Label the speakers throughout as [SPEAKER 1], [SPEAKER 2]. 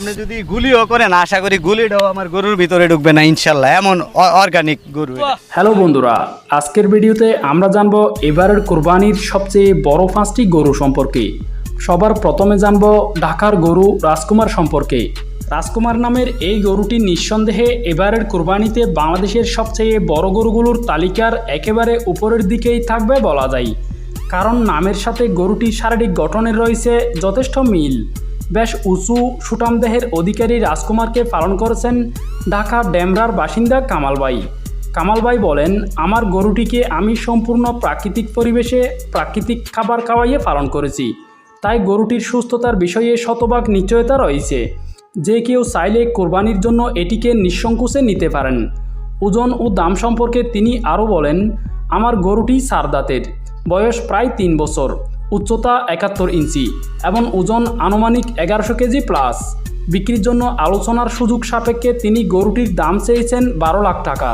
[SPEAKER 1] আপনি যদি গুলিও করেন আশা করি গুলিটাও আমার গরুর ভিতরে ঢুকবে না ইনশাল্লাহ, এমন অর্গানিক গরু এটা।
[SPEAKER 2] হ্যালো বন্ধুরা, আজকের ভিডিওতে আমরা জানবো এবারের কোরবানির সবচেয়ে বড় 5টি গরু সম্পর্কে। সবার প্রথমে জানবো ঢাকার গরু রাজকুমার সম্পর্কে। রাজকুমার নামের এই গরুটি নিঃসন্দেহে এবারের কোরবানিতে বাংলাদেশের সবচেয়ে বড় গরুগুলোর তালিকার একেবারে উপরের দিকেই থাকবে বলা যায়, কারণ নামের সাথে গরুটির শারীরিক গঠনের রয়েছে যথেষ্ট মিল। বেশ উঁচু সুঠাম দেহের অধিকারী রাজকুমারকে পালন করেছেন ঢাকা ডেমরার বাসিন্দা কামাল ভাই। কামাল ভাই বলেন, আমার গরুটিকে আমি সম্পূর্ণ প্রাকৃতিক পরিবেশে প্রাকৃতিক খাবার খাওয়াইয়ে পালন করেছি, তাই গরুটির সুস্থতার বিষয়ে শতভাগ নিশ্চয়তা রয়েছে। যে কেউ চাইলে কোরবানির জন্য এটিকে নিঃসংকোচে নিতে পারেন। ওজন ও দাম সম্পর্কে তিনি আরও বলেন, আমার গরুটি চার দাঁতের, বয়স প্রায় 3 বছর, উচ্চতা 71 ইঞ্চি এবং ওজন আনুমানিক 1100 কেজি প্লাস। বিক্রির জন্য আলোচনার সুযোগ সাপেক্ষে তিনি গরুটির দাম চেয়েছেন 12 লাখ টাকা।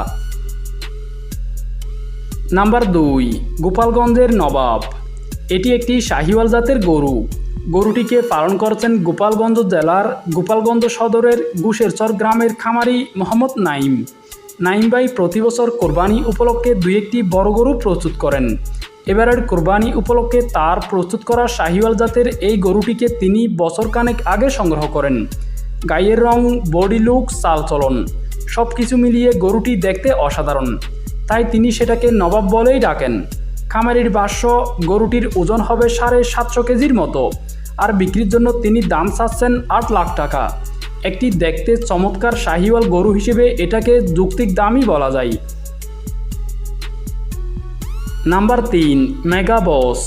[SPEAKER 2] নাম্বার 2, গোপালগঞ্জের নবাব। এটি একটি শাহিওয়াল জাতের গরু। গরুটিকে পালন করেছেন গোপালগঞ্জ জেলার গোপালগঞ্জ সদরের গুশেরচর গ্রামের খামারি মোহাম্মদ নাইম। নাইম ভাই প্রতি বছর কোরবানি উপলক্ষে 2-1টি বড় গরু প্রস্তুত করেন। এবারের কোরবানি উপলক্ষে তার প্রস্তুত করা শাহিওয়াল জাতের এই গরুটিকে তিনি বছরখানেক আগে সংগ্রহ করেন। গায়ের রং, বডি লুক, চালচলন সব কিছু মিলিয়ে গরুটি দেখতে অসাধারণ, তাই তিনি সেটাকে নবাব বলেই ডাকেন। খামারির ভাষ্য, গরুটির ওজন হবে 750 কেজির মতো, আর বিক্রির জন্য তিনি দাম চাচ্ছেন 8 লাখ টাকা। একটি দেখতে চমৎকার শাহিওয়াল গরু হিসেবে এটাকে যৌক্তিক দামই বলা যায়। নাম্বার 3, মেগাবস।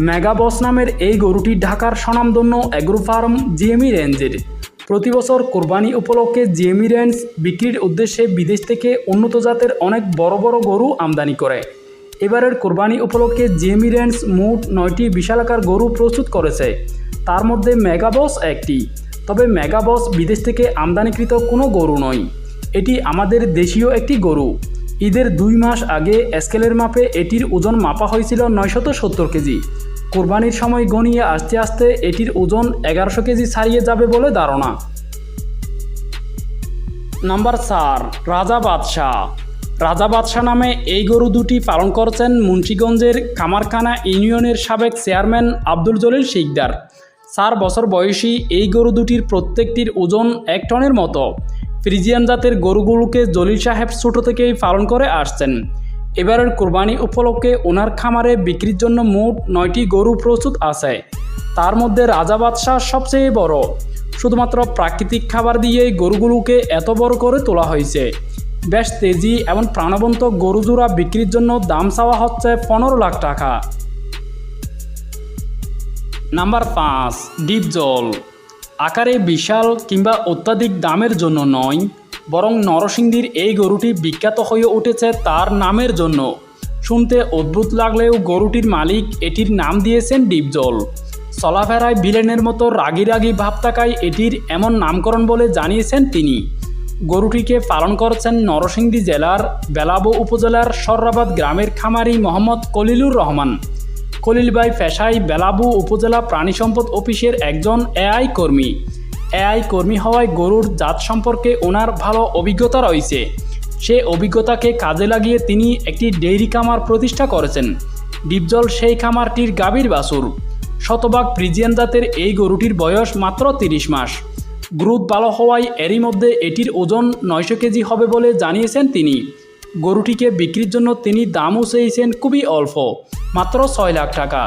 [SPEAKER 2] মেগাবস নামের এই গরুটি ঢাকার স্বনামধন্য অ্যাগ্রো ফার্ম জিএমই রেঞ্জের। প্রতি বছর কোরবানি উপলক্ষে জিএমই রেঞ্জ বিক্রির উদ্দেশ্যে বিদেশ থেকে উন্নত জাতের অনেক বড় বড় গরু আমদানি করে। এবারের কোরবানি উপলক্ষে জিএমই রেঞ্জ মোট 9টি বিশালাকার গরু প্রস্তুত করেছে, তার মধ্যে মেগাবস একটি। তবে মেগাবস বিদেশ থেকে আমদানিকৃত কোনো গরু নয়, এটি আমাদের দেশীয় একটি গরু। ঈদের 2 মাস আগে স্কেলের মাপে এটির ওজন মাপা হয়েছিল 970 কেজি। কোরবানির সময় গনিয়ে আস্তে আস্তে এটির ওজন 1100 কেজি ছাড়িয়ে যাবে বলে ধারণা। নাম্বার 4, রাজা বাদশাহ। রাজা বাদশাহ নামে এই গরু দুটি পালন করেছেন মুন্সিগঞ্জের কামারখানা ইউনিয়নের সাবেক চেয়ারম্যান আব্দুল জলিল শিকদার। 4 বছর বয়সী এই গরু দুটির প্রত্যেকটির ওজন 1 টনের মতো। ফ্রিজিয়ান জাতের গরুগুলোকে জলিল সাহেব ছোট থেকেই পালন করে আসছেন। এবারের কোরবানি উপলক্ষে ওনার খামারে বিক্রির জন্য মোট 9টি গরু প্রস্তুত আছে, তার মধ্যে রাজা বাদশাহ সবচেয়ে বড়। শুধুমাত্র প্রাকৃতিক খাবার দিয়েই গরুগুলোকে এত বড় করে তোলা হয়েছে। বেশ তেজি এবং প্রাণবন্ত গরু জোড়া বিক্রির জন্য দাম চাওয়া হচ্ছে 15 লাখ টাকা। নাম্বার 5, ডিপজল। আকারে বিশাল কিংবা অত্যাধিক দামের জন্য নয়, বরং নরসিংদীর এই গরুটি বিখ্যাত হয়ে উঠেছে তার নামের জন্য। শুনতে অদ্ভুত লাগলেও গরুটির মালিক এটির নাম দিয়েছেন ডিপজল। চলাফেরায় ভিলেনের মতো রাগী রাগী ভাব থাকায় এটির এমন নামকরণ বলে জানিয়েছেন তিনি। গরুটিকে পালন করেছেন নরসিংদী জেলার বেলাবো উপজেলার সর্রাবাদ গ্রামের খামারি মোহাম্মদ কলিলুর রহমান। কলিল ভাই পেশায় বেলাবু উপজেলা প্রাণী সম্পদ অফিসের একজন এআই কর্মী। এআই কর্মী হওয়ায় গরুর জাত সম্পর্কে ওনার ভালো অভিজ্ঞতা রয়েছে। সে অভিজ্ঞতাকে কাজে লাগিয়ে তিনি একটি ডেইরি খামার প্রতিষ্ঠা করেছেন। ডিপজল সেই খামারটির গাভীর বাছুর। শতভাগ ফ্রিজিয়ান জাতের এই গরুটির বয়স মাত্র 30 মাস। গ্রোথ ভালো হওয়ায় এরই মধ্যে এটির ওজন 900 কেজি হবে বলে জানিয়েছেন তিনি। গরুটিকে বিক্রির জন্য তিনি দামও চেয়েছেন খুবই অল্প, মাত্র 6 লাখ টাকা।